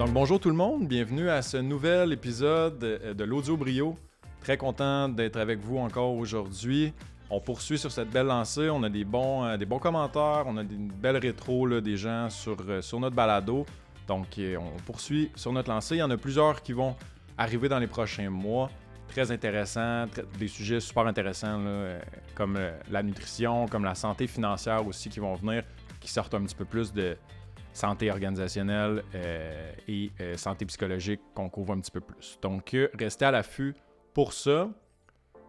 Donc bonjour tout le monde, bienvenue à ce nouvel épisode de l'Audio Brio. Très content d'être avec vous encore aujourd'hui. On poursuit sur cette belle lancée, on a des bons commentaires, on a une belle rétro là, des gens sur notre balado. Donc on poursuit sur notre lancée. Il y en a plusieurs qui vont arriver dans les prochains mois. Très intéressants, des sujets super intéressants là, comme la nutrition, comme la santé financière aussi qui vont venir, qui sortent un petit peu plus de santé organisationnelle et santé psychologique qu'on couvre un petit peu plus. Donc, restez à l'affût pour ça.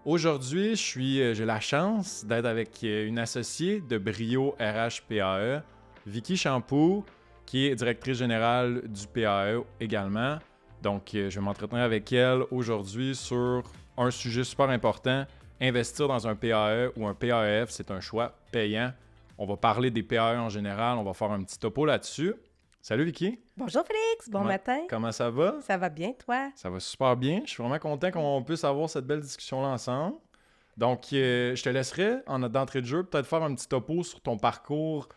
Aujourd'hui, j'ai la chance d'être avec une associée de Brio RH PAE, Vicky Champoux, qui est directrice générale du PAE également. Donc, je vais m'entretenir avec elle aujourd'hui sur un sujet super important. Investir dans un PAE ou un PAEF, c'est un choix payant. On va parler des PAE en général, on va faire un petit topo là-dessus. Salut Vicky! Bonjour Félix, bon matin! Comment ça va? Ça va bien, toi? Ça va super bien. Je suis vraiment content qu'on puisse avoir cette belle discussion-là ensemble. Donc, je te laisserai, d'entrée de jeu, peut-être faire un petit topo sur ton parcours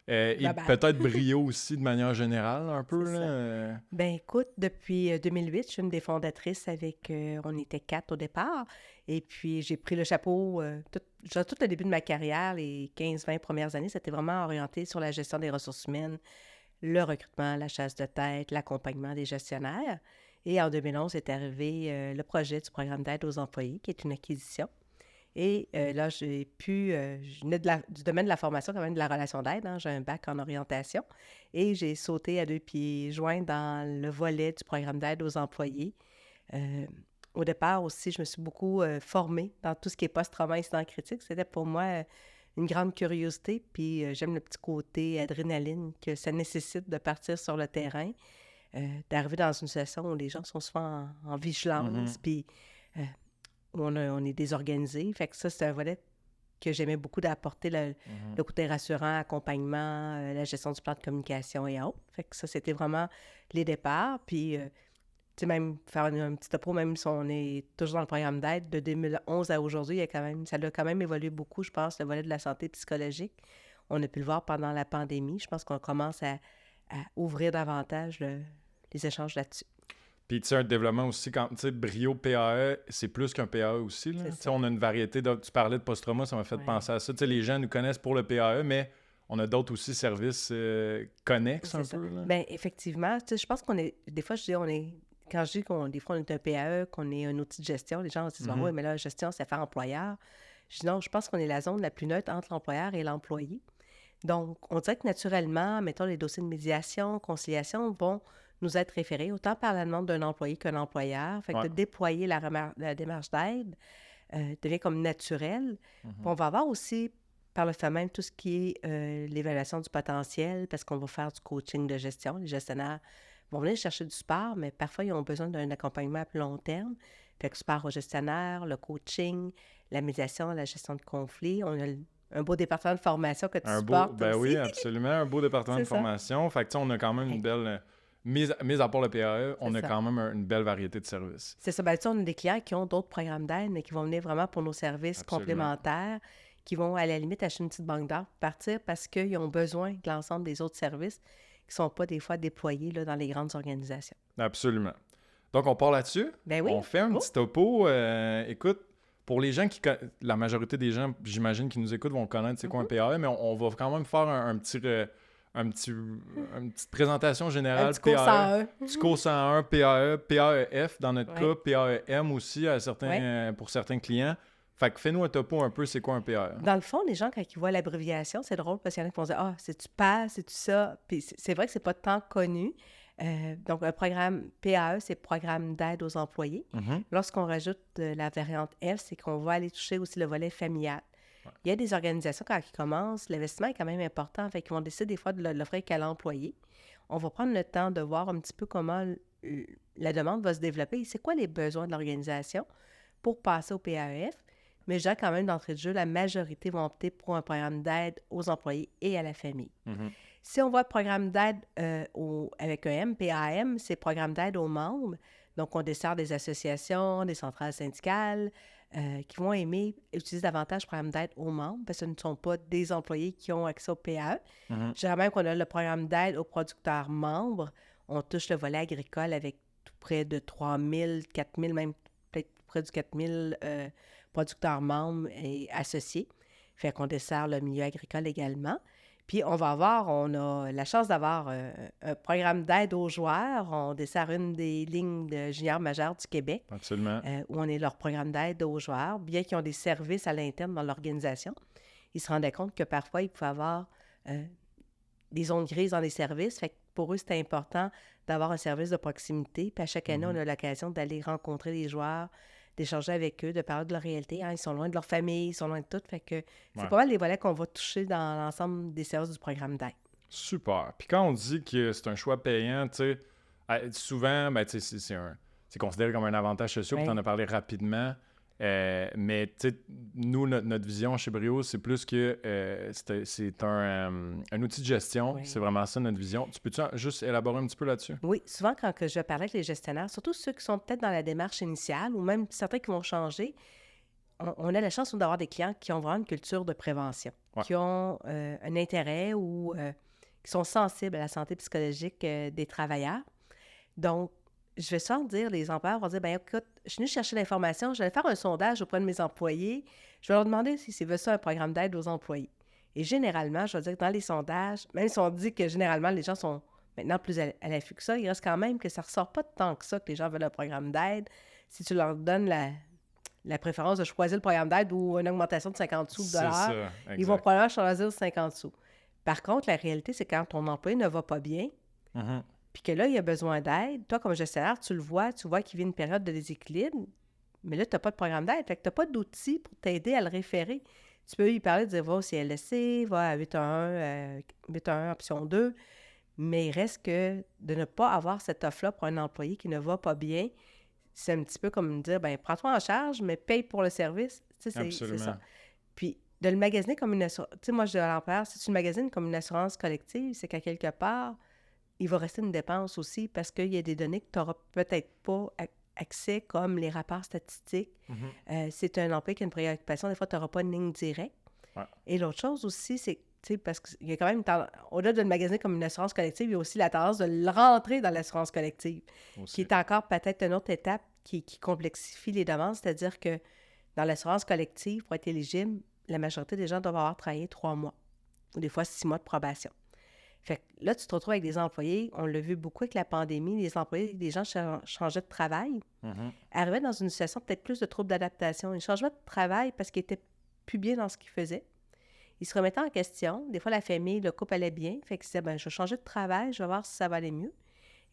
et peut-être Brio aussi de manière générale un peu. Là. Ben écoute, depuis 2008, je suis une des fondatrices avec, on était 4 au départ, et puis j'ai pris le chapeau tout le début de ma carrière, les 15-20 premières années, c'était vraiment orienté sur la gestion des ressources humaines, le recrutement, la chasse de tête, l'accompagnement des gestionnaires. Et en 2011 est arrivé le projet du programme d'aide aux employés, qui est une acquisition. Et là, je venais du domaine de la formation, quand même de la relation d'aide. Hein, j'ai un bac en orientation. Et j'ai sauté à 2 pieds joints dans le volet du programme d'aide aux employés. Au départ aussi, je me suis beaucoup formée dans tout ce qui est post-trauma incident critique. C'était pour moi une grande curiosité. Puis j'aime le petit côté adrénaline que ça nécessite de partir sur le terrain, d'arriver dans une situation où les gens sont souvent en vigilance. Puis où on est désorganisé. Fait que ça, c'est un volet que j'aimais beaucoup d'apporter, le côté rassurant, accompagnement, la gestion du plan de communication et autres. Fait que ça, c'était vraiment les départs. Puis, tu sais, même faire un petit topo, même si on est toujours dans le programme d'aide, de 2011 à aujourd'hui, ça a quand même évolué beaucoup, je pense, le volet de la santé psychologique. On a pu le voir pendant la pandémie. Je pense qu'on commence à ouvrir davantage les échanges là-dessus. Puis, tu sais, un développement aussi, quand tu sais, Brio PAE, c'est plus qu'un PAE aussi. Là. Tu sais, on a une variété. Tu parlais de post-trauma, ça m'a fait penser à ça. Tu sais, les gens nous connaissent pour le PAE, mais on a d'autres aussi services connexes un peu. Là. Bien, effectivement, tu sais, je pense qu'on est. Des fois, je dis, quand je dis des fois, on est un PAE, qu'on est un outil de gestion, les gens se disent, oui, mais là, la gestion, c'est faire employeur. Je dis, non, je pense qu'on est la zone la plus neutre entre l'employeur et l'employé. Donc, on dirait que naturellement, mettons, les dossiers de médiation, conciliation vont nous être référés autant par la demande d'un employé qu'un employeur. Fait que de déployer la démarche d'aide devient comme naturel. Puis on va avoir aussi, par le fait même, tout ce qui est l'évaluation du potentiel, parce qu'on va faire du coaching de gestion. Les gestionnaires vont venir chercher du support, mais parfois, ils ont besoin d'un accompagnement à plus long terme. Fait que support aux gestionnaires, le coaching, la médiation, la gestion de conflits. On a un beau département de formation que tu supportes Ben aussi. oui, absolument. Un beau département de formation. Fait que, tu sais, on a quand même une belle... Mise à part le PAE, on a quand même une belle variété de services. C'est ça. Ben, tu sais, on a des clients qui ont d'autres programmes d'aide, mais qui vont venir vraiment pour nos services complémentaires, qui vont, à la limite, acheter une petite banque d'heures pour partir parce qu'ils ont besoin de l'ensemble des autres services qui ne sont pas, des fois, déployés là, dans les grandes organisations. Absolument. Donc, on part là-dessus. Ben oui. On fait un petit topo. Écoute, pour les gens la majorité des gens, j'imagine, qui nous écoutent vont connaître c'est quoi un PAE, mais on va quand même faire une petite présentation générale. Un petit cours 101. Petit cours 101, PAE, PAEF dans notre cas, PAEM aussi pour certains clients. Fait que fais-nous un topo un peu, c'est quoi un PAE? Dans le fond, les gens, quand ils voient l'abréviation, c'est drôle parce qu'il y en a qui vont dire « Ah, c'est-tu PAS, c'est-tu ça? » Puis c'est vrai que c'est pas tant connu. Donc, un programme PAE, c'est Programme d'aide aux employés. Lorsqu'on rajoute la variante F, c'est qu'on va aller toucher aussi le volet familial. Il y a des organisations, quand ils commencent, l'investissement est quand même important, fait qu'ils vont décider des fois de l'offrir qu'à l'employé. On va prendre le temps de voir un petit peu comment la demande va se développer. C'est quoi les besoins de l'organisation pour passer au PAEF? Mais je dirais quand même, d'entrée de jeu, la majorité vont opter pour un programme d'aide aux employés et à la famille. Si on voit programme d'aide avec un M, PAM, c'est programme d'aide aux membres. Donc, on dessert des associations, des centrales syndicales qui vont aimer utiliser davantage le programme d'aide aux membres parce que ce ne sont pas des employés qui ont accès au PAE. Je dirais même qu'on a le programme d'aide aux producteurs membres. On touche le volet agricole avec tout près de 3000, 4000, même peut-être près du 4000 producteurs membres et associés. Fait qu'on dessert le milieu agricole également. Puis on a la chance d'avoir un programme d'aide aux joueurs. On dessert une des lignes de junior majeur du Québec, Absolument. où on est leur programme d'aide aux joueurs, bien qu'ils ont des services à l'interne dans l'organisation. Ils se rendaient compte que parfois, il pouvait avoir des zones grises dans les services. Fait que pour eux, c'était important d'avoir un service de proximité. Puis à chaque année, on a l'occasion d'aller rencontrer les joueurs, d'échanger avec eux, de parler de leur réalité. Hein, ils sont loin de leur famille, ils sont loin de tout. Fait que c'est pas mal les volets qu'on va toucher dans l'ensemble des services du programme d'aide. Super. Puis quand on dit que c'est un choix payant, tu sais, souvent, ben, tu sais, c'est considéré comme un avantage social, puis tu en as parlé rapidement. Mais tu sais, nous, notre vision chez Brio, c'est plus que c'est un outil de gestion. Oui. C'est vraiment ça notre vision. Tu peux-tu juste élaborer un petit peu là-dessus? Oui, souvent quand que je parlais avec les gestionnaires, surtout ceux qui sont peut-être dans la démarche initiale ou même certains qui vont changer, on a la chance d'avoir des clients qui ont vraiment une culture de prévention, qui ont un intérêt ou qui sont sensibles à la santé psychologique des travailleurs. Donc, je vais souvent dire, les employeurs vont dire, bien écoute, je suis venue chercher l'information, je vais faire un sondage auprès de mes employés, je vais leur demander s'ils veulent ça un programme d'aide aux employés. Et généralement, je vais dire que dans les sondages, même si on dit que généralement les gens sont maintenant plus à l'affût que ça, il reste quand même que ça ne ressort pas tant que ça que les gens veulent un programme d'aide. Si tu leur donnes la préférence de choisir le programme d'aide ou une augmentation de 50 sous de dollars, ils vont probablement choisir 50 sous. Par contre, la réalité, c'est quand ton employé ne va pas bien, puis que là, il a besoin d'aide, toi, comme gestionnaire, tu vois qu'il vit une période de déséquilibre, mais là, tu n'as pas de programme d'aide, fait que tu n'as pas d'outils pour t'aider à le référer. Tu peux lui parler, dire, va au CLSC, va à 811 option 2, mais il reste que de ne pas avoir cette offre-là pour un employé qui ne va pas bien, c'est un petit peu comme dire, bien, prends-toi en charge, mais paye pour le service. Tu sais, c'est ça. Puis, de le magasiner comme une assurance... Tu sais, moi, je dis à l'employeur, si tu le magasines comme une assurance collective, c'est qu'à quelque part, il va rester une dépense aussi parce qu'il y a des données que tu n'auras peut-être pas accès, comme les rapports statistiques. C'est un employé qui a une préoccupation, des fois, tu n'auras pas une ligne directe. Ouais. Et l'autre chose aussi, c'est parce qu'il y a quand même, au-delà de le magasiner comme une assurance collective, il y a aussi la tendance de le rentrer dans l'assurance collective, qui est encore peut-être une autre étape qui complexifie les demandes, c'est-à-dire que dans l'assurance collective, pour être éligible, la majorité des gens doivent avoir travaillé 3 mois, ou des fois 6 mois de probation. Fait que là, tu te retrouves avec des employés, on l'a vu beaucoup avec la pandémie, les gens changeaient de travail, arrivaient dans une situation peut-être plus de troubles d'adaptation. Ils changeaient de travail parce qu'ils étaient plus bien dans ce qu'ils faisaient. Ils se remettaient en question. Des fois, la famille, le couple allait bien. Fait qu'ils disaient, bien, je vais changer de travail, je vais voir si ça va aller mieux.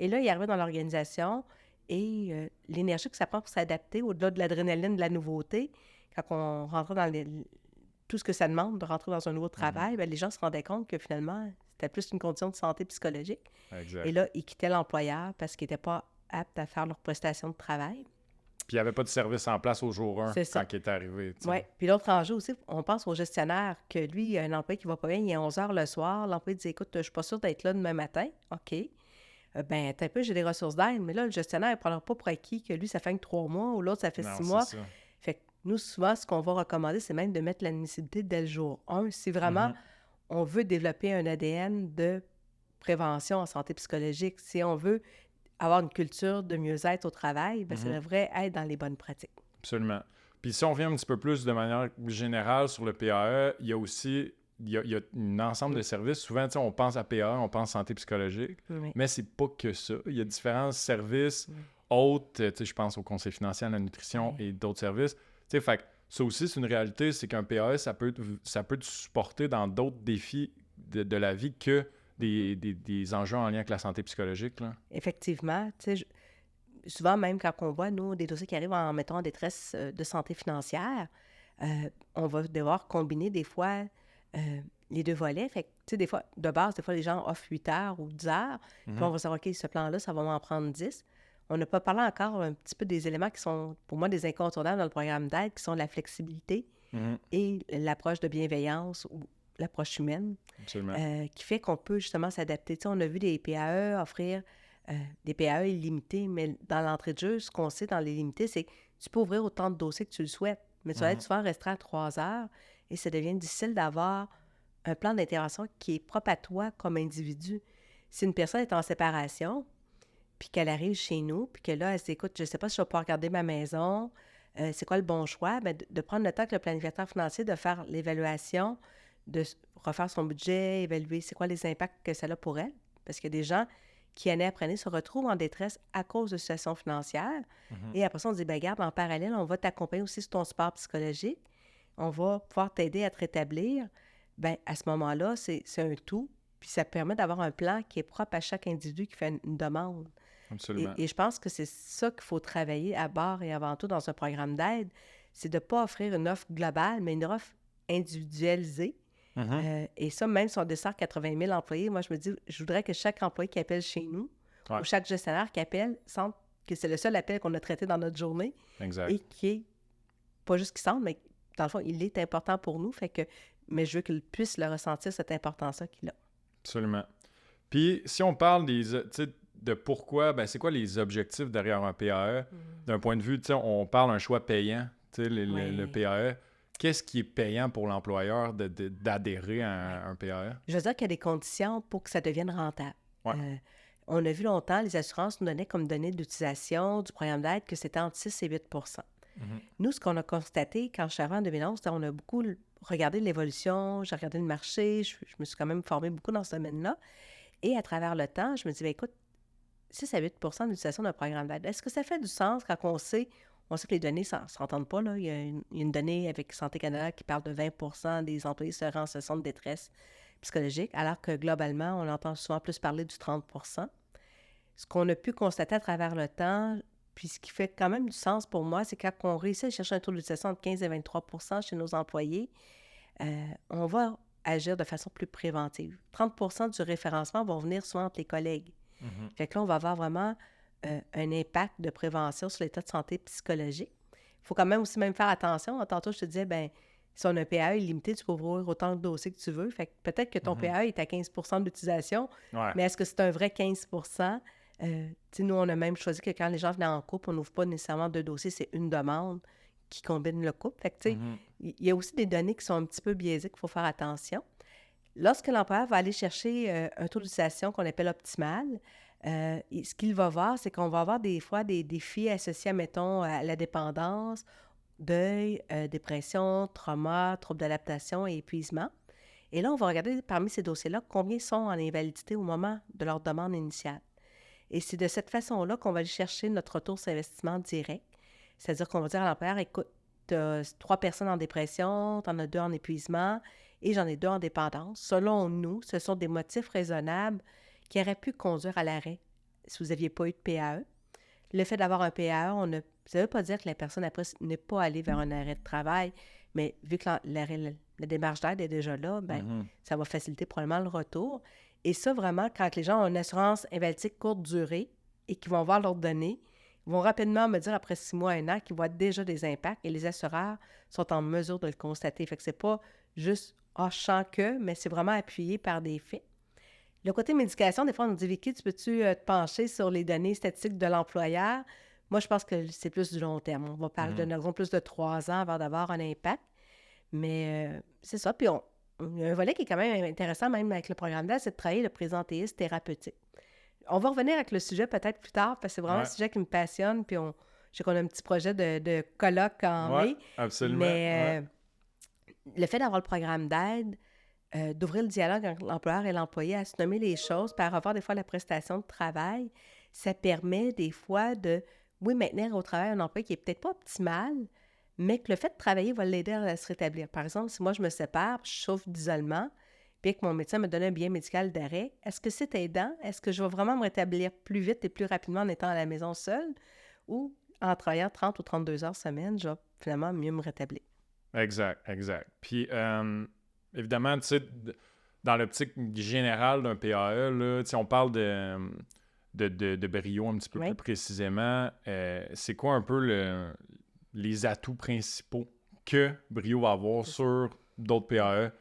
Et là, ils arrivaient dans l'organisation et l'énergie que ça prend pour s'adapter, au-delà de l'adrénaline de la nouveauté, quand on rentrait dans tout ce que ça demande de rentrer dans un nouveau travail, bien, les gens se rendaient compte que finalement, c'était plus une condition de santé psychologique. Exact. Et là, ils quittaient l'employeur parce qu'ils n'étaient pas aptes à faire leur prestation de travail. Puis il n'y avait pas de service en place au jour 1 quand il est arrivé. Oui. Puis l'autre enjeu aussi, on pense au gestionnaire que lui, il y a un employé qui va pas bien, il est 11 h le soir. L'employé dit, écoute, je suis pas sûre d'être là demain matin. OK. Ben, t'as un peu, j'ai des ressources d'aide. Mais là, le gestionnaire, il ne prendra pas pour acquis que lui, ça fait que 3 mois ou l'autre, ça fait 6 mois. Ça. Fait que nous, souvent, ce qu'on va recommander, c'est même de mettre l'admissibilité dès le jour 1. Si vraiment on veut développer un ADN de prévention en santé psychologique, si on veut avoir une culture de mieux-être au travail, bien, ça devrait être dans les bonnes pratiques. Absolument. Puis si on vient un petit peu plus de manière générale sur le PAE, il y a aussi il y a un ensemble de services. Souvent, on pense à PAE, on pense santé psychologique, mais c'est pas que ça. Il y a différents services autres. Je pense au conseil financier, à la nutrition et d'autres services. Fait que ça aussi, c'est une réalité, c'est qu'un PAE, ça peut te supporter dans d'autres défis de la vie que des enjeux en lien avec la santé psychologique. Là. Effectivement. Souvent, même quand on voit, nous, des dossiers qui arrivent en mettant en détresse de santé financière, on va devoir combiner des fois les deux volets. Fait que, des fois, de base, des fois, les gens offrent 8 heures ou 10 heures. Puis on va dire, OK, ce plan-là, ça va m'en prendre 10. On n'a pas parlé encore un petit peu des éléments qui sont, pour moi, des incontournables dans le programme d'aide, qui sont la flexibilité et l'approche de bienveillance ou l'approche humaine, qui fait qu'on peut justement s'adapter. On a vu des PAE offrir des PAE illimités, mais dans l'entrée de jeu, ce qu'on sait dans les limités, c'est que tu peux ouvrir autant de dossiers que tu le souhaites, mais tu vas être souvent restreint à 3 heures et ça devient difficile d'avoir un plan d'intervention qui est propre à toi comme individu. Si une personne est en séparation, puis qu'elle arrive chez nous, puis que là, elle se dit, écoute, je ne sais pas si je vais pouvoir garder ma maison, c'est quoi le bon choix? Bien, de prendre le temps avec le planificateur financier, de faire l'évaluation, refaire son budget, évaluer c'est quoi les impacts que ça a pour elle. Parce qu'il y a des gens qui, année après année, se retrouvent en détresse à cause de situations financières. Et après ça, on se dit, bien, regarde, en parallèle, on va t'accompagner aussi sur ton support psychologique. On va pouvoir t'aider à te rétablir. Bien, à ce moment-là, c'est un tout. Puis ça permet d'avoir un plan qui est propre à chaque individu qui fait une demande. Absolument. Et je pense que c'est ça qu'il faut travailler à bord et avant tout dans un programme d'aide, c'est de ne pas offrir une offre globale, mais une offre individualisée. Et ça, même si on dessert 80 000 employés, moi, je me dis, je voudrais que chaque employé qui appelle chez nous, ou chaque gestionnaire qui appelle, sente que c'est le seul appel qu'on a traité dans notre journée. Exact. Et qui est, pas juste qu'il sente, mais dans le fond, il est important pour nous. Mais je veux qu'il puisse le ressentir, cette importance-là qu'il a. Absolument. Puis, si on parle de pourquoi, ben c'est quoi les objectifs derrière un PAE? D'un point de vue, on parle d'un choix payant, le PAE. Qu'est-ce qui est payant pour l'employeur d'adhérer à un PAE? Je veux dire qu'il y a des conditions pour que ça devienne rentable. Ouais. On a vu longtemps, les assurances nous donnaient comme données d'utilisation du programme d'aide que c'était entre 6 et 8 Nous, ce qu'on a constaté quand je suis arrivée en 2011, on a beaucoup regardé l'évolution, j'ai regardé le marché, je me suis quand même formée beaucoup dans ce domaine-là. Et à travers le temps, je me dis, bien, écoute, 6 à 8 d'utilisation d'un programme d'aide, est-ce que ça fait du sens quand on sait que les données ne s'entendent pas, là? Il y a une donnée avec Santé Canada qui parle de 20 des employés seraient en situation de détresse psychologique, alors que globalement, on entend souvent plus parler du 30 Ce qu'on a pu constater à travers le temps, puis ce qui fait quand même du sens pour moi, c'est quand on réussit à chercher un taux d'utilisation de 15 à 23 chez nos employés, on va agir de façon plus préventive. 30 du référencement vont venir souvent entre les collègues. Fait que là, on va avoir vraiment un impact de prévention sur l'état de santé psychologique. Il faut quand même aussi faire attention. Tantôt, je te disais, bien, si on a un PAE illimité, tu peux ouvrir autant de dossiers que tu veux. Fait que peut-être que ton PAE est à 15 d'utilisation, mais est-ce que c'est un vrai 15 nous, on a même choisi que quand les gens venaient en couple, on n'ouvre pas nécessairement 2 dossiers, c'est une demande qui combine le couple. Fait que, tu sais, il y a aussi des données qui sont un petit peu biaisées qu'il faut faire attention. Lorsque l'employeur va aller chercher un taux d'utilisation qu'on appelle optimal, ce qu'il va voir, c'est qu'on va avoir des fois des défis associés, mettons, à la dépendance, deuil, dépression, trauma, troubles d'adaptation et épuisement. Et là, on va regarder parmi ces dossiers-là combien sont en invalidité au moment de leur demande initiale. Et c'est de cette façon-là qu'on va aller chercher notre retour sur investissement direct. C'est-à-dire qu'on va dire à l'employeur, écoute, tu as 3 personnes en dépression, tu en as 2 en épuisement et j'en ai 2 en dépendance. Selon nous, ce sont des motifs raisonnables qui auraient pu conduire à l'arrêt si vous n'aviez pas eu de PAE. Le fait d'avoir un PAE, ça ne veut pas dire que la personne après n'est pas allée vers un arrêt de travail, mais vu que la démarche d'aide est déjà là, ça va faciliter probablement le retour. Et ça, vraiment, quand les gens ont une assurance invalidique courte durée et qu'ils vont voir leurs données, ils vont rapidement me dire, après 6 mois, 1 an, qu'ils voient déjà des impacts et les assureurs sont en mesure de le constater. Fait que c'est pas juste « ah, je sens que », mais c'est vraiment appuyé par des faits. Le côté médication, des fois, on nous dit « Vicky, tu peux-tu te pencher sur les données statistiques de l'employeur? » Moi, je pense que c'est plus du long terme. On va parler d'un horizon plus de 3 ans avant d'avoir un impact. Mais c'est ça. Puis il y a un volet qui est quand même intéressant, même avec le programme d'aide, c'est de travailler le présentéisme thérapeutique. On va revenir avec le sujet peut-être plus tard, parce que c'est vraiment un sujet qui me passionne, puis je sais qu'on a un petit projet de colloque en mai. Absolument. Mais le fait d'avoir le programme d'aide, d'ouvrir le dialogue entre l'employeur et l'employé, à se nommer les choses, puis à revoir des fois la prestation de travail, ça permet des fois de, maintenir au travail un employé qui n'est peut-être pas optimal, mais que le fait de travailler va l'aider à se rétablir. Par exemple, si moi je me sépare, je souffre d'isolement, puis que mon médecin me donne un billet médical d'arrêt, est-ce que c'est aidant? Est-ce que je vais vraiment me rétablir plus vite et plus rapidement en étant à la maison seule? Ou en travaillant 30 ou 32 heures semaine, je vais finalement mieux me rétablir? Exact. Puis, évidemment, tu sais, dans l'optique générale d'un PAE, là, on parle de brio un petit peu plus précisément. C'est quoi un peu les atouts principaux que Brio va avoir sur d'autres PAE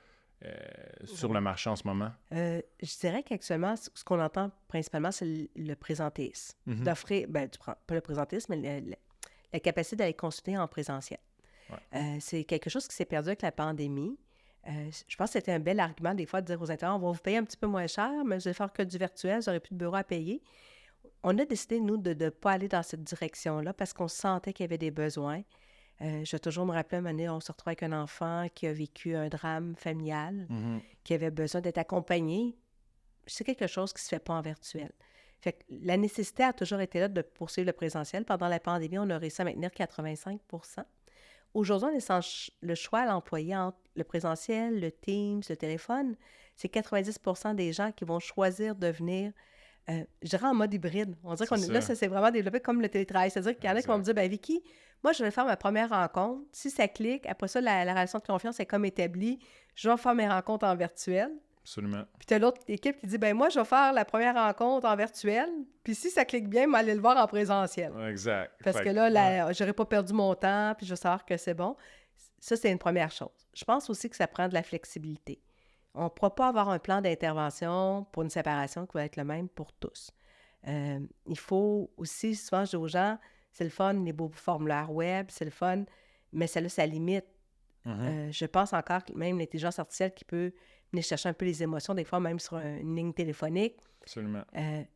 sur le marché en ce moment? Je dirais qu'actuellement, ce qu'on entend principalement, c'est le présentéisme. D'offrir, pas le présentéisme, mais la capacité d'aller consulter en présentiel. C'est quelque chose qui s'est perdu avec la pandémie. Je pense que c'était un bel argument des fois de dire aux intervenants, on va vous payer un petit peu moins cher, mais vous allez faire que du virtuel, vous n'aurez plus de bureau à payer. on a décidé, nous, de ne pas aller dans cette direction-là parce qu'on sentait qu'il y avait des besoins. Je vais toujours me rappeler, un moment donné, on se retrouve avec un enfant qui a vécu un drame familial, Mhm. qui avait besoin d'être accompagné. C'est quelque chose qui ne se fait pas en virtuel. Fait que la nécessité a toujours été là de poursuivre le présentiel. Pendant la pandémie, on a réussi à maintenir 85 %. Aujourd'hui, on laisse le choix à l'employé entre le présentiel, le Teams, le téléphone. C'est 90 % des gens qui vont choisir de venir, je dirais en mode hybride. On dirait C'est là, ça. ça s'est vraiment développé comme le télétravail. C'est-à-dire qu'il y en a qui vont me Exact. dire, ben Vicky, moi, je vais faire ma première rencontre. Si ça clique, après ça, la relation de confiance est comme établie. Je vais faire mes rencontres en virtuel. Absolument. Puis tu as l'autre équipe qui dit, ben moi, je vais faire la première rencontre en virtuel. Puis si ça clique bien, je vais aller le voir en présentiel. Exact. Parce Fait que que, là, j'aurais pas perdu mon temps, puis je vais savoir que c'est bon. Ça, c'est une première chose. Je pense aussi que ça prend de la flexibilité. On ne pourra pas avoir un plan d'intervention pour une séparation qui va être le même pour tous. Il faut aussi, souvent, je dis aux gens, c'est le fun, les beaux formulaires web, c'est le fun, mais ça a sa limite. Je pense encore que même l'intelligence artificielle qui peut venir chercher un peu les émotions, des fois même sur une ligne téléphonique, absolument.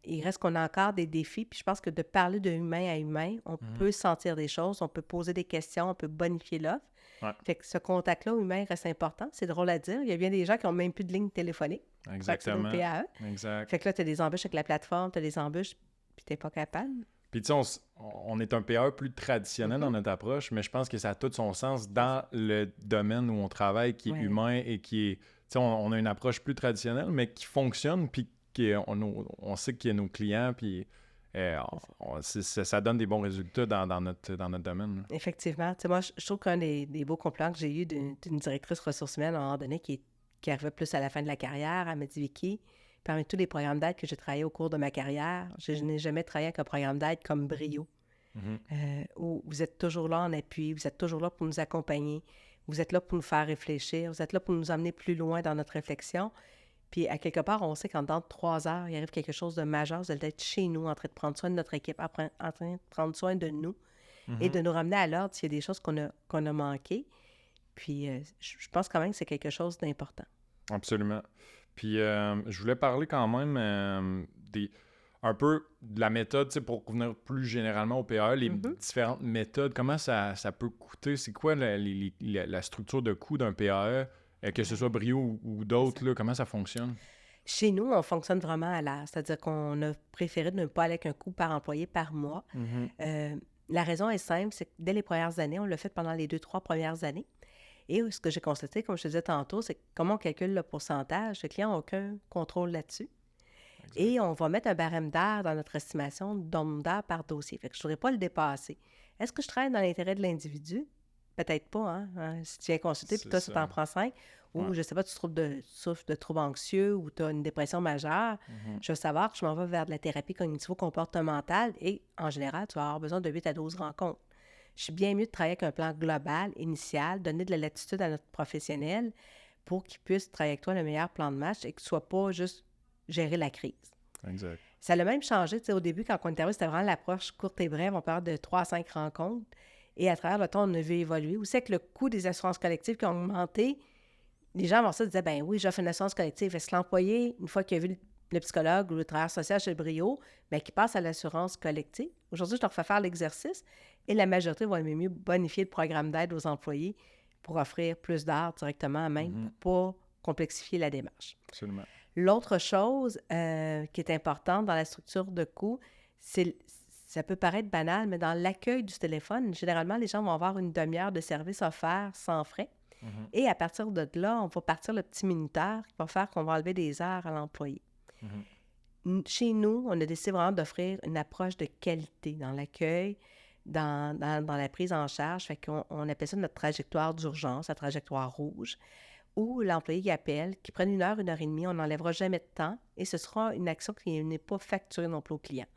il reste qu'on a encore des défis. Puis je pense que de parler de humain à humain, on peut sentir des choses, on peut poser des questions, on peut bonifier l'offre. Ouais. Fait que ce contact-là humain reste important. C'est drôle à dire. Il y a bien des gens qui n'ont même plus de ligne téléphonique pour accéder au Exactement. PAE. Exact. Fait que là, tu as des embûches avec la plateforme, tu as des embûches, puis tu n'es pas capable. Puis tu sais, on est un PAE plus traditionnel dans notre approche, mais je pense que ça a tout son sens dans le domaine où on travaille, qui est Ouais. humain et qui est... Tu sais, on a une approche plus traditionnelle, mais qui fonctionne, puis on sait qu'il y a nos clients, puis ça donne des bons résultats dans notre domaine. Là. Effectivement. Tu sais, moi, je trouve qu'un des beaux compliments que j'ai eu d'une directrice ressources humaines à un moment donné qui arrivait plus à la fin de la carrière, elle m'a dit, Vicky, parmi tous les programmes d'aide que j'ai travaillé au cours de ma carrière, je n'ai jamais travaillé avec un programme d'aide comme Brio, où vous êtes toujours là en appui, vous êtes toujours là pour nous accompagner, vous êtes là pour nous faire réfléchir, vous êtes là pour nous emmener plus loin dans notre réflexion. Puis, à quelque part, on sait qu'en dedans de 3 heures, il arrive quelque chose de majeur. Vous allez être chez nous, en train de prendre soin de notre équipe, en train de prendre soin de nous et de nous ramener à l'ordre s'il y a des choses qu'on a manquées. Puis, je pense quand même que c'est quelque chose d'important. Absolument. Puis, je voulais parler quand même un peu de la méthode, tu sais, pour revenir plus généralement au PAE, les différentes méthodes. Comment ça peut coûter? C'est quoi la structure de coût d'un PAE? Que ce soit Brio ou d'autres, là, comment ça fonctionne? Chez nous, on fonctionne vraiment à l'heure. C'est-à-dire qu'on a préféré de ne pas aller avec un coût par employé par mois. La raison est simple, c'est que dès les premières années, on l'a fait pendant les 2-3 premières années. Et ce que j'ai constaté, comme je te disais tantôt, c'est comment on calcule le pourcentage. Les clients n'ont aucun contrôle là-dessus. Exact. Et on va mettre un barème d'heures dans notre estimation, nombre d'heures par dossier. Fait que je ne voudrais pas le dépasser. Est-ce que je travaille dans l'intérêt de l'individu? Peut-être pas, hein? Si tu viens consulter, puis toi, ça t'en prend 5, ou je ne sais pas, tu souffres de troubles anxieux ou tu as une dépression majeure, je veux savoir que je m'en vais vers de la thérapie cognitivo-comportementale et, en général, tu vas avoir besoin de 8 à 12 rencontres. Je suis bien mieux de travailler avec un plan global, initial, donner de la latitude à notre professionnel pour qu'il puisse travailler avec toi le meilleur plan de match et que tu ne sois pas juste gérer la crise. Exact. Ça l'a même changé. Tu sais, au début, quand on est arrivé, c'était vraiment l'approche courte et brève. On parle de 3 à 5 rencontres. Et à travers le temps, on a vu évoluer. Où c'est que le coût des assurances collectives qui ont augmenté, les gens avant ça disaient, ben oui, j'offre une assurance collective. Est-ce que l'employé, une fois qu'il a vu le psychologue ou le travailleur social chez le Brio, bien, qu'il passe à l'assurance collective? Aujourd'hui, je leur fais faire l'exercice et la majorité va aimer mieux bonifier le programme d'aide aux employés pour offrir plus d'heures directement, même pour pas complexifier la démarche. Absolument. L'autre chose qui est importante dans la structure de coûts, ça peut paraître banal, mais dans l'accueil du téléphone, généralement, les gens vont avoir une demi-heure de service offert sans frais. Et à partir de là, on va partir le petit minuteur qui va faire qu'on va enlever des heures à l'employé. Chez nous, on a décidé vraiment d'offrir une approche de qualité dans l'accueil, dans la prise en charge. Fait qu'on appelle ça notre trajectoire d'urgence, la trajectoire rouge, où l'employé qui appelle, qui prenne 1 heure, 1 heure et demie, on n'enlèvera jamais de temps et ce sera une action qui n'est pas facturée non plus au client.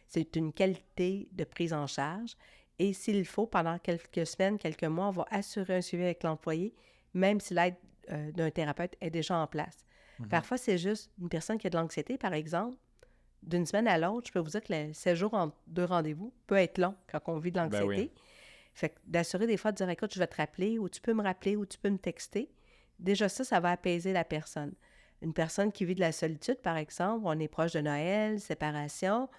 C'est une qualité de prise en charge et s'il faut, pendant quelques semaines, quelques mois, on va assurer un suivi avec l'employé, même si l'aide d'un thérapeute est déjà en place. Parfois, c'est juste une personne qui a de l'anxiété, par exemple, d'une semaine à l'autre, je peux vous dire que le séjour en 2 rendez-vous peut être long quand on vit de l'anxiété. Ben oui. Fait que d'assurer des fois de dire, écoute, je vais te rappeler ou tu peux me rappeler ou tu peux me texter. Déjà ça va apaiser la personne. Une personne qui vit de la solitude, par exemple, on est proche de Noël, séparation,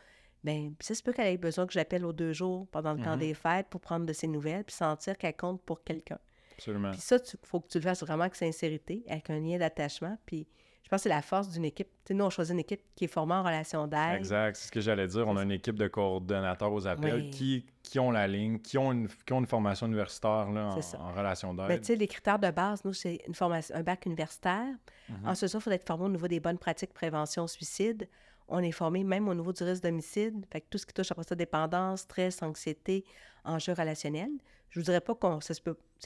bien, ça se peut qu'elle ait besoin que j'appelle aux 2 jours pendant le temps des fêtes pour prendre de ses nouvelles puis sentir qu'elle compte pour quelqu'un. Absolument. Puis ça, il faut que tu le fasses vraiment avec sincérité, avec un lien d'attachement. Puis je pense que c'est la force d'une équipe. Tu sais, nous, on choisit une équipe qui est formée en relation d'aide. Exact, c'est ce que j'allais dire. On a une équipe de coordonnateurs aux appels qui ont la ligne, qui ont une formation universitaire là, en relation d'aide. Mais tu sais, les critères de base, nous, c'est une formation, un bac universitaire. Ensuite, il faut être formé au niveau des bonnes pratiques prévention suicide. On est formé même au niveau du risque d'homicide. Fait que tout ce qui touche après ça, dépendance, stress, anxiété, enjeux relationnels. Je ne vous dirais pas ça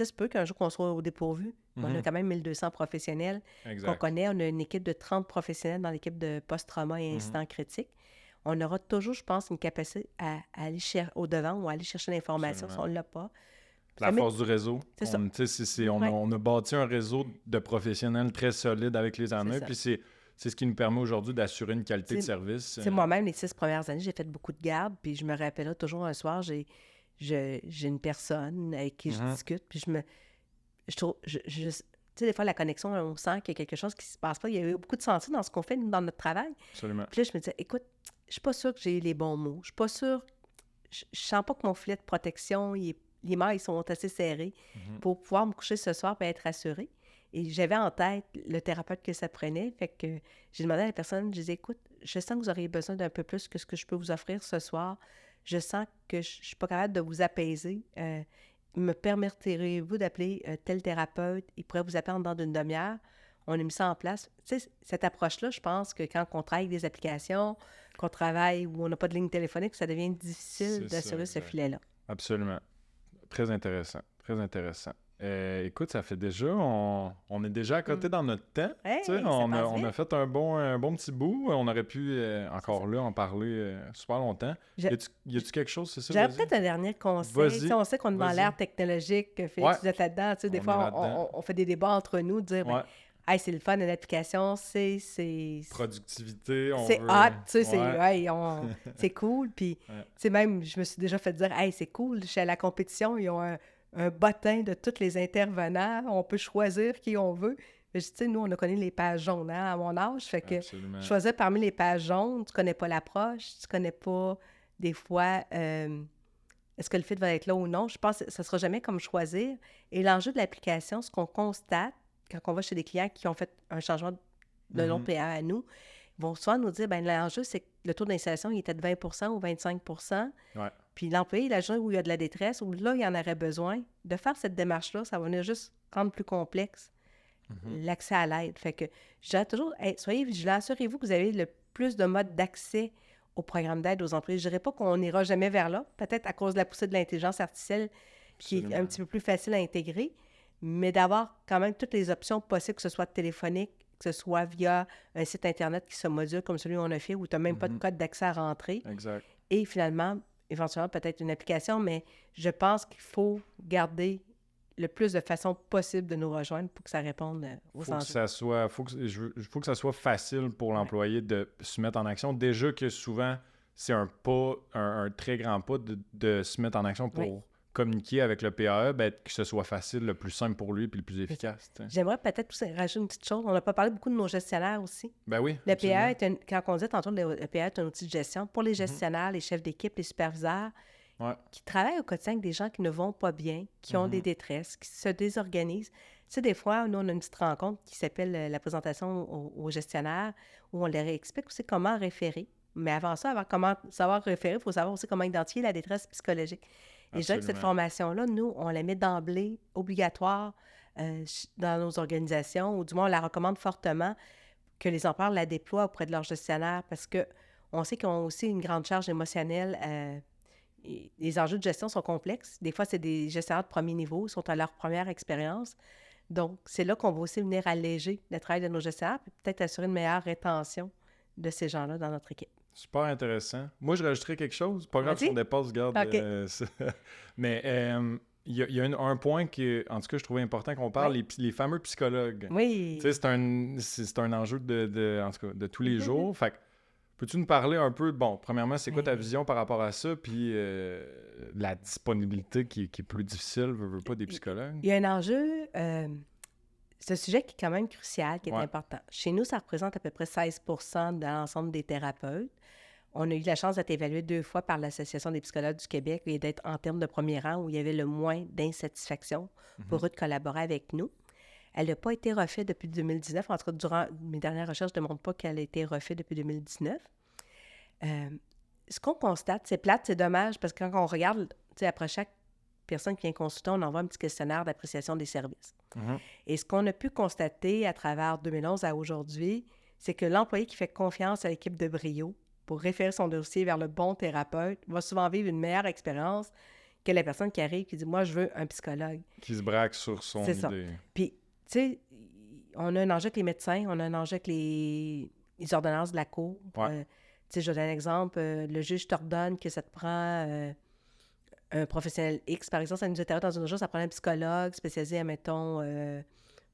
se peut qu'un jour qu'on soit au dépourvu. On a quand même 1200 professionnels qu'on connaît. On a une équipe de 30 professionnels dans l'équipe de post-trauma et incidents critiques. On aura toujours, je pense, une capacité à aller au-devant ou à aller chercher l'information si on ne l'a pas. La force du réseau. C'est ça. On a bâti un réseau de professionnels très solide avec les années. Puis c'est ce qui nous permet aujourd'hui d'assurer une qualité de service. Moi-même, les 6 premières années, j'ai fait beaucoup de garde. Puis je me rappelle toujours un soir, j'ai une personne avec qui je discute. Puis je trouve... Tu sais, des fois, la connexion, on sent qu'il y a quelque chose qui se passe pas. Il y a eu beaucoup de sens dans ce qu'on fait, dans notre travail. Absolument. Puis là, je me disais, écoute, je suis pas sûre que j'ai les bons mots. Je suis pas sûre... Je sens pas que mon filet de protection, les mailles sont assez serrées pour pouvoir me coucher ce soir et être rassurée. Et j'avais en tête le thérapeute que ça prenait. Fait que j'ai demandé à la personne, je disais, écoute, je sens que vous auriez besoin d'un peu plus que ce que je peux vous offrir ce soir. Je sens que je ne suis pas capable de vous apaiser. Me permettrez-vous d'appeler tel thérapeute? Il pourrait vous appeler en dedans d'une demi-heure. On a mis ça en place. Tu sais, cette approche-là, je pense que quand on travaille avec des applications, qu'on travaille où on n'a pas de ligne téléphonique, ça devient difficile d'assurer ce filet-là. Absolument. Très intéressant. Très intéressant. Écoute, ça fait déjà... On est déjà à côté dans notre temps. Hey, on a fait un bon petit bout. On aurait pu encore là en parler super longtemps. Y a-tu quelque chose, c'est ça? J'aurais peut-être un dernier conseil. On sait qu'on est dans l'ère technologique. Félix, vous êtes là-dedans. Des fois, on fait des débats entre nous, de dire... Hey, c'est le fun de l'application, c'est... Productivité, c'est hot, tu sais, c'est cool. Puis, tu sais, même, je me suis déjà fait dire, hey, c'est cool, je suis à la compétition, ils ont un bottin de tous les intervenants, on peut choisir qui on veut. Mais tu sais, nous, on a connu les pages jaunes, à mon âge, fait que choisir parmi les pages jaunes, tu connais pas l'approche, tu connais pas, des fois, est-ce que le fit va être là ou non? Je pense que ça sera jamais comme choisir. Et l'enjeu de l'application, ce qu'on constate, quand on va chez des clients qui ont fait un changement de nom PA à nous, ils vont souvent nous dire, bien, l'enjeu, c'est que le taux d'installation, il était de 20 ou 25 Puis l'employé, la journée où il y a de la détresse, où là, il en aurait besoin, de faire cette démarche-là, ça va venir juste rendre plus complexe l'accès à l'aide. Fait que je dirais toujours, hey, soyez vigilants, assurez-vous que vous avez le plus de modes d'accès au programme d'aide aux employés. Je ne dirais pas qu'on n'ira jamais vers là, peut-être à cause de la poussée de l'intelligence artificielle qui est un petit peu plus facile à intégrer, mais d'avoir quand même toutes les options possibles, que ce soit téléphonique, que ce soit via un site Internet qui se module comme celui qu'on a fait, où tu n'as même pas de code d'accès à rentrer. Exact. Et finalement, éventuellement, peut-être une application, mais je pense qu'il faut garder le plus de façons possibles de nous rejoindre pour que ça réponde aux enjeux. Faut que ça soit facile pour l'employé de se mettre en action. Déjà que souvent, c'est un très grand pas de se mettre en action pour communiquer avec le PAE, que ce soit facile, le plus simple pour lui puis le plus efficace. J'aimerais peut-être aussi rajouter une petite chose. On n'a pas parlé beaucoup de nos gestionnaires aussi. Ben oui. Le PAE quand on disait tantôt, le PAE est un outil de gestion. Pour les gestionnaires, les chefs d'équipe, les superviseurs, qui travaillent au quotidien avec des gens qui ne vont pas bien, qui ont des détresses, qui se désorganisent. Tu sais, des fois, nous, on a une petite rencontre qui s'appelle la présentation aux gestionnaires, où on leur explique aussi comment référer. Mais avant ça, avant comment savoir référer, il faut savoir aussi comment identifier la détresse psychologique. Et je dirais que cette formation-là, nous, on la met d'emblée obligatoire dans nos organisations, ou du moins, on la recommande fortement que les employeurs la déploient auprès de leurs gestionnaires parce qu'on sait qu'ils ont aussi une grande charge émotionnelle. Les enjeux de gestion sont complexes. Des fois, c'est des gestionnaires de premier niveau, ils sont à leur première expérience. Donc, c'est là qu'on va aussi venir alléger le travail de nos gestionnaires et peut-être assurer une meilleure rétention de ces gens-là dans notre équipe. Super intéressant. Moi, je rajouterais quelque chose. Pas grave si on dépasse, regarde. Okay. Mais il y a un point qui, en tout cas, je trouvais important qu'on parle, les fameux psychologues. Oui. Tu sais, c'est un enjeu en tout cas, de tous les jours. Fait que, peux-tu nous parler un peu, premièrement, c'est quoi ta vision par rapport à ça, puis la disponibilité qui est plus difficile, veux pas, des psychologues? Il y a un enjeu, c'est un sujet qui est quand même crucial, qui est important. Chez nous, ça représente à peu près 16 % de l'ensemble des thérapeutes. On a eu la chance d'être évalué 2 fois par l'Association des psychologues du Québec et d'être en termes de premier rang où il y avait le moins d'insatisfaction pour eux de collaborer avec nous. Elle n'a pas été refaite depuis 2019. En tout cas, durant mes dernières recherches, je ne démontre pas qu'elle a été refaite depuis 2019. Ce qu'on constate, c'est plate, c'est dommage, parce que quand on regarde, tu sais, après chaque personne qui vient consulter, on envoie un petit questionnaire d'appréciation des services. Et ce qu'on a pu constater à travers 2011 à aujourd'hui, c'est que l'employé qui fait confiance à l'équipe de Brio pour référer son dossier vers le bon thérapeute va souvent vivre une meilleure expérience que la personne qui arrive qui dit « Moi, je veux un psychologue ». Qui se braque sur son idée. C'est ça. Puis, tu sais, on a un enjeu avec les médecins, on a un enjeu avec les ordonnances de la cour. Ouais. Tu sais, je donne un exemple, le juge t'ordonne que ça te prend un professionnel X, par exemple, ça nous est arrivé dans une urgence, ça prend un psychologue spécialisé, admettons,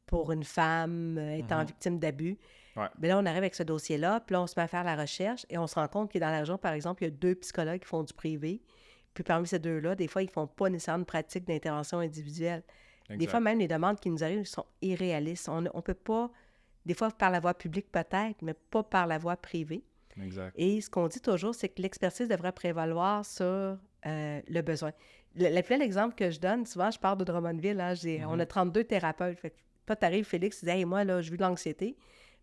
pour une femme étant victime d'abus. Ouais. Mais là, on arrive avec ce dossier-là, puis là, on se met à faire la recherche et on se rend compte que dans la région, par exemple, il y a 2 psychologues qui font du privé. Puis parmi ces 2-là, des fois, ils ne font pas nécessairement de pratique d'intervention individuelle. Exact. Des fois, même les demandes qui nous arrivent sont irréalistes. On ne peut pas, des fois par la voie publique peut-être, mais pas par la voie privée. Exact. Et ce qu'on dit toujours, c'est que l'expertise devrait prévaloir sur le besoin. Le plus bel exemple que je donne, souvent, je parle de Drummondville, hein, on a 32 thérapeutes. Fait que toi, tu arrives, Félix, tu dis « Hey, moi, là, je vis de l'anxiété. »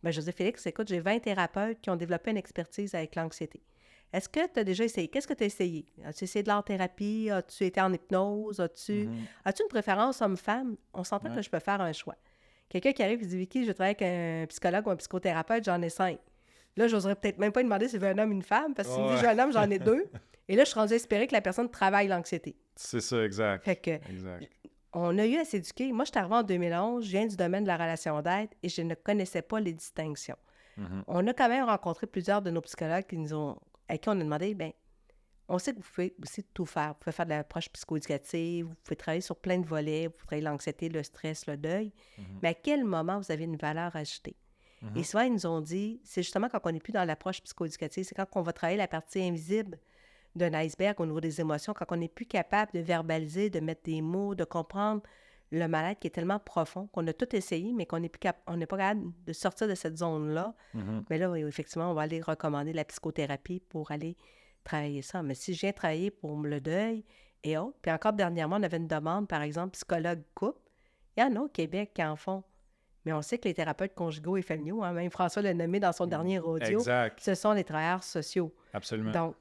Bien, je dis « Félix, écoute, j'ai 20 thérapeutes qui ont développé une expertise avec l'anxiété. Est-ce que tu as déjà essayé? Qu'est-ce que tu as essayé? As-tu essayé de l'art-thérapie? As-tu été en hypnose? As-tu une préférence homme-femme? » On s'entend que je peux faire un choix. Quelqu'un qui arrive et dit « Vicky, je travaille avec un psychologue ou un psychothérapeute, j'en ai 5. » Là, j'oserais peut-être même pas lui demander s'il veut un homme ou une femme, parce que s'il me dit « Je veux un homme, j'en ai 2. » Et là, je suis rendue espérer que la personne travaille l'anxiété. C'est ça, exact. Fait que, on a eu à s'éduquer. Moi, je suis arrivée en 2011, je viens du domaine de la relation d'aide et je ne connaissais pas les distinctions. On a quand même rencontré plusieurs de nos psychologues à qui on a demandé, bien, on sait que vous pouvez aussi tout faire. Vous pouvez faire de l'approche psychoéducative, vous pouvez travailler sur plein de volets, vous pouvez travailler l'anxiété, le stress, le deuil, mais à quel moment vous avez une valeur ajoutée? Et souvent, ils nous ont dit, c'est justement quand on n'est plus dans l'approche psychoéducative, c'est quand on va travailler la partie invisible d'un iceberg au niveau des émotions, quand on n'est plus capable de verbaliser, de mettre des mots, de comprendre le mal-être qui est tellement profond qu'on a tout essayé, mais qu'on n'est pas capable de sortir de cette zone-là. Mais là, oui, effectivement, on va aller recommander la psychothérapie pour aller travailler ça. Mais si je viens travailler pour le deuil et autres, puis encore dernièrement, on avait une demande, par exemple, psychologue couple. Il y en a au Québec qui en font. Mais on sait que les thérapeutes conjugaux et familiaux, hein, même François l'a nommé dans son dernier audio, ce sont les travailleurs sociaux. Absolument. Donc,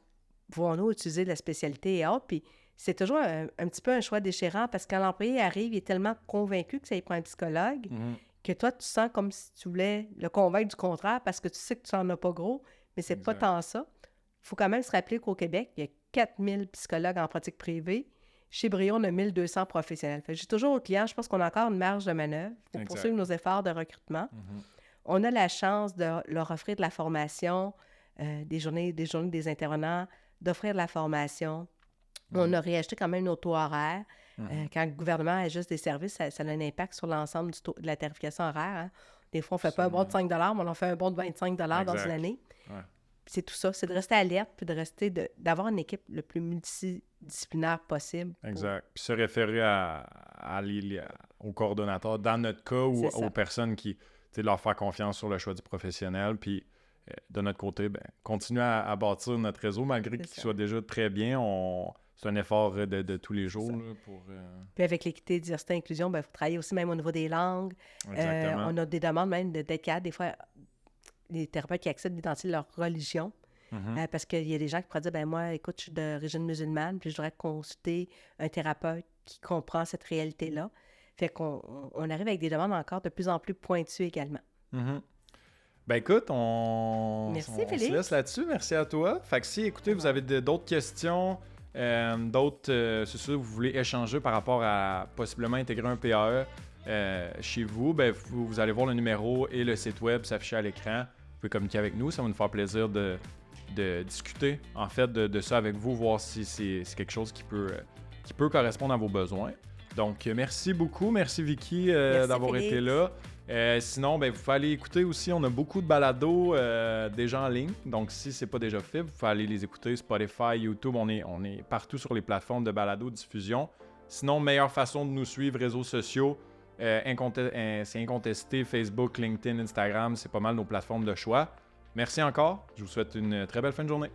pouvons-nous utiliser la spécialité et autres? Puis c'est toujours un petit peu un choix déchirant parce que quand l'employé arrive, il est tellement convaincu que ça y prend un psychologue que toi, tu sens comme si tu voulais le convaincre du contraire parce que tu sais que tu n'en as pas gros, mais c'est pas tant ça. Il faut quand même se rappeler qu'au Québec, il y a 4000 psychologues en pratique privée. Chez Brio, on a 1200 professionnels. Fait que j'ai toujours aux clients, je pense qu'on a encore une marge de manœuvre pour poursuivre nos efforts de recrutement. On a la chance de leur offrir de la formation, des journées des intervenants, d'offrir de la formation. On a réajusté quand même nos taux horaires. Quand le gouvernement ajuste des services, ça a un impact sur l'ensemble de la tarification horaire. Hein. Des fois, on ne fait pas un bon de 5 mais on en fait un bon de 25 dans une année. Ouais. C'est tout ça, c'est de rester alerte puis d'avoir une équipe le plus multidisciplinaire possible. Exact. Puis se référer au coordonnateur dans notre cas ou aux personnes qui, leur faire confiance sur le choix du professionnel. Puis de notre côté, continuer à bâtir notre réseau malgré qu'il soit déjà très bien. C'est un effort de tous les jours. Là, Puis avec l'équité, diversité, inclusion, il faut travailler aussi même au niveau des langues. On a des demandes même d'être capable, des fois, les thérapeutes qui acceptent d'identifier leur religion. Parce qu'il y a des gens qui pourraient dire, moi, écoute, je suis d'origine musulmane, puis je voudrais consulter un thérapeute qui comprend cette réalité-là. Fait qu'on arrive avec des demandes encore de plus en plus pointues également. Écoute, on se laisse là-dessus. Merci à toi. Fait que si, écoutez, vous avez d'autres questions, c'est sûr, vous voulez échanger par rapport à possiblement intégrer un PAE chez vous, vous allez voir le numéro et le site web s'afficher à l'écran. Vous pouvez communiquer avec nous. Ça va nous faire plaisir de discuter, en fait, de ça avec vous, voir si c'est quelque chose qui peut correspondre à vos besoins. Donc, merci beaucoup. Merci, Vicky, d'avoir été là. Sinon, vous pouvez aller écouter aussi. On a beaucoup de balados déjà en ligne. Donc, si ce n'est pas déjà fait, vous pouvez aller les écouter. Spotify, YouTube, on est partout sur les plateformes de balado diffusion. Sinon, meilleure façon de nous suivre, réseaux sociaux, c'est incontesté. Facebook, LinkedIn, Instagram, c'est pas mal nos plateformes de choix. Merci encore. Je vous souhaite une très belle fin de journée.